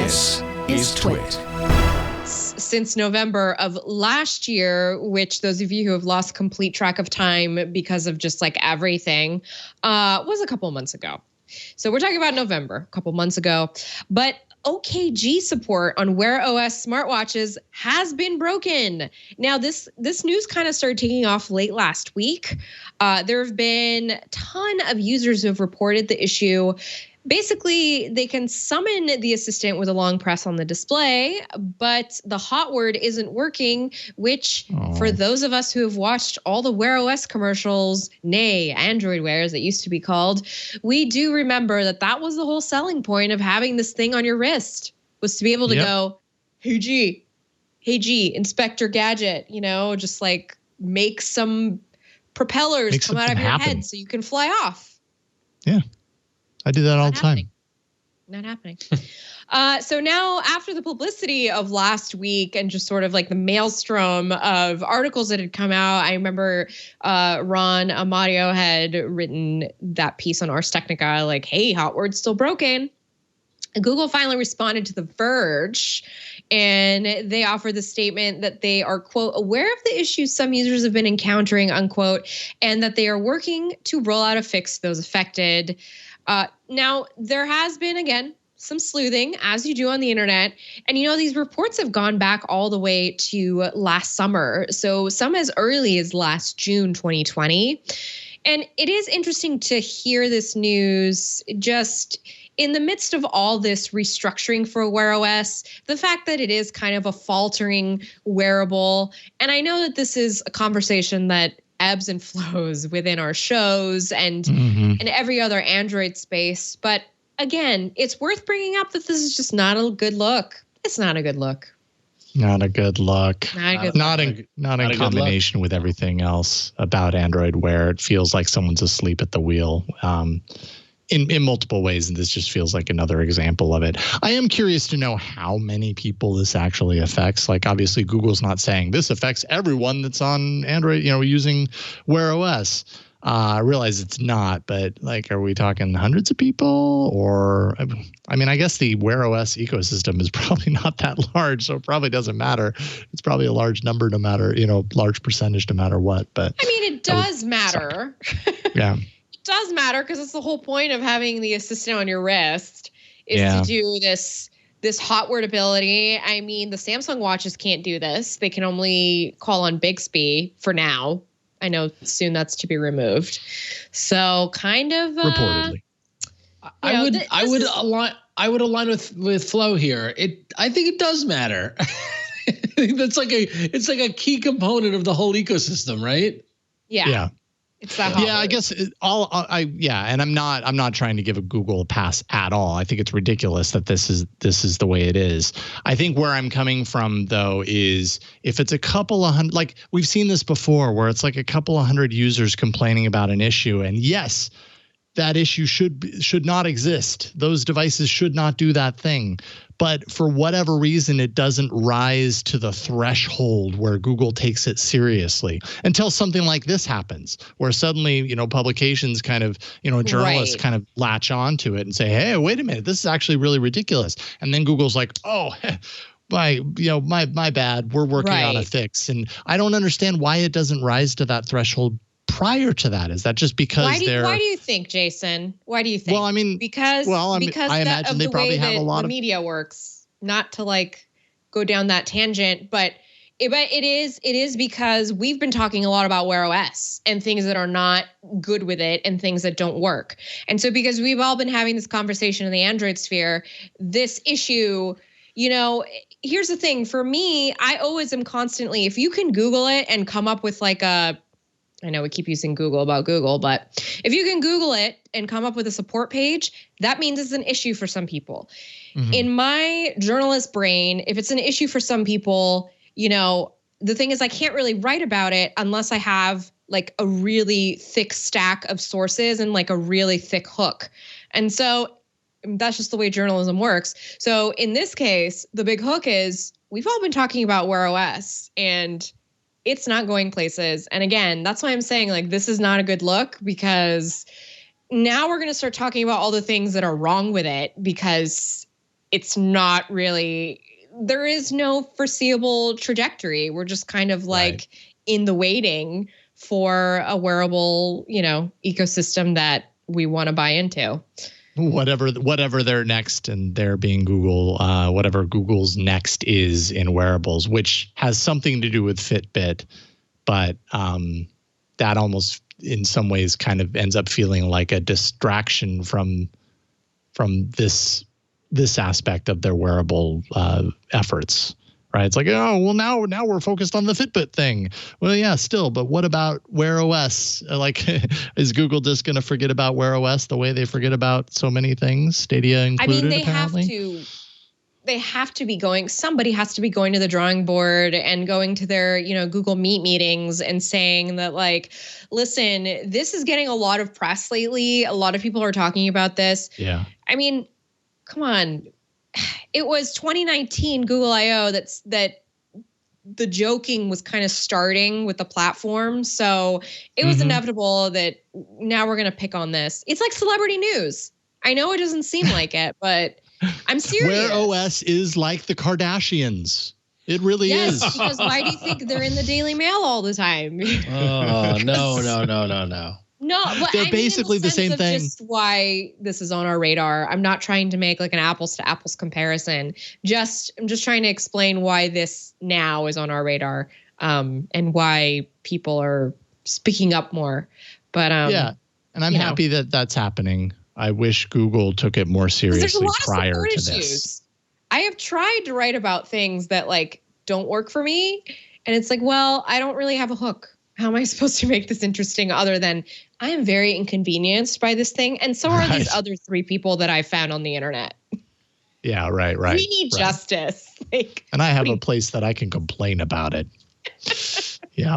This is TWiT. Since November of last year, which those of you who have lost complete track of time because of just like everything, was a couple of months ago. So we're talking about November, a couple months ago. But OKG support on Wear OS smartwatches has been broken. Now, this news kind of started taking off late last week. There have been a ton of users who have reported the issue. Basically, they can summon the assistant with a long press on the display, but the hot word isn't working, which for those of us who have watched all the Wear OS commercials, nay, Android Wear as it used to be called, we do remember that was the whole selling point of having this thing on your wrist, was to be able to go, hey G, Inspector Gadget, just like make some propellers come out of your head so you can fly off. Yeah. I do that all the time. Not happening. So now, after the publicity of last week and just sort of like the maelstrom of articles that had come out, I remember Ron Amadio had written that piece on Ars Technica, like, hey, hot word's still broken. Google finally responded to The Verge, and they offered the statement that they are, quote, aware of the issues some users have been encountering, unquote, and that they are working to roll out a fix to those affected. Now, there has been, again, some sleuthing, as you do on the internet. And, these reports have gone back all the way to last summer. So some as early as last June 2020. And it is interesting to hear this news just in the midst of all this restructuring for Wear OS, the fact that it is kind of a faltering wearable. And I know that this is a conversation that ebbs and flows within our shows and every other Android space. But again, it's worth bringing up that this is just not a good look. It's not a good look. Not a good look. Not in combination with everything else about Android Wear. It feels like someone's asleep at the wheel. In multiple ways, and this just feels like another example of it. I am curious to know how many people this actually affects. Like, obviously, Google's not saying this affects everyone that's on Android, using Wear OS. I realize it's not, but like, are we talking hundreds of people? Or, I mean, I guess the Wear OS ecosystem is probably not that large, so it probably doesn't matter. It's probably a large number no matter, large percentage no matter what. But I mean, it does matter. Yeah. Does matter because it's the whole point of having the assistant on your wrist is to do this hot word ability. I mean, the Samsung watches can't do this. They can only call on Bixby for now. I know soon that's to be removed. So kind of reportedly. I would align with Flo here. I think it does matter. It's like a key component of the whole ecosystem, right? Yeah. It's that yeah, I guess and I'm not trying to give a Google a pass at all. I think it's ridiculous that this is the way it is. I think where I'm coming from though is if it's a couple of hundred, like we've seen this before, where it's like a couple of hundred users complaining about an issue, and yes, that issue should not exist. Those devices should not do that thing. But for whatever reason, it doesn't rise to the threshold where Google takes it seriously until something like this happens, where suddenly, publications kind of, journalists kind of latch on to it and say, hey, wait a minute, this is actually really ridiculous. And then Google's like, oh, my bad. We're working on a fix. And I don't understand why it doesn't rise to that threshold prior to that. Is that just because why do you think, Jason? Why do you think? Well, I mean, because I imagine they probably have a lot of media works. Not to like go down that tangent, but it is because we've been talking a lot about Wear OS and things that are not good with it and things that don't work. And so because we've all been having this conversation in the Android sphere, this issue, here's the thing. For me, I always am constantly, if you can Google it and come up with like I know we keep using Google about Google, but if you can Google it and come up with a support page, that means it's an issue for some people. Mm-hmm. In my journalist brain, if it's an issue for some people, the thing is I can't really write about it unless I have like a really thick stack of sources and like a really thick hook. And so that's just the way journalism works. So in this case, the big hook is we've all been talking about Wear OS and it's not going places. And again, that's why I'm saying like this is not a good look, because now we're going to start talking about all the things that are wrong with it because it's not really, there is no foreseeable trajectory. We're just kind of like in the waiting for a wearable, ecosystem that we want to buy into. Whatever their next, and there being Google, whatever Google's next is in wearables, which has something to do with Fitbit, but that almost in some ways kind of ends up feeling like a distraction from this aspect of their wearable efforts, right? It's like, oh, well, now we're focused on the Fitbit thing. Well, yeah, still, but what about Wear OS? Like, is Google just going to forget about Wear OS the way they forget about so many things, Stadia included? I mean, apparently? They have to be going, somebody has to be going to the drawing board and going to their, Google Meet meetings and saying that, like, listen, this is getting a lot of press lately. A lot of people are talking about this. Yeah. I mean, come on. It was 2019 Google I/O that the joking was kind of starting with the platform. So it was inevitable that now we're going to pick on this. It's like celebrity news. I know it doesn't seem like it, but I'm serious. Wear OS is like the Kardashians. It really is. Yes, because why do you think they're in the Daily Mail all the time? Oh, no. No, but they're basically the same thing. Just why this is on our radar. I'm not trying to make like an apples to apples comparison. I'm just trying to explain why this now is on our radar, and why people are speaking up more. But yeah, and I'm happy that that's happening. I wish Google took it more seriously prior to this. I have tried to write about things that like don't work for me, and it's like, well, I don't really have a hook. How am I supposed to make this interesting other than I am very inconvenienced by this thing? And so are these other 3 people that I found on the internet. Yeah, right. We need justice. And I have a place that I can complain about it. Yeah.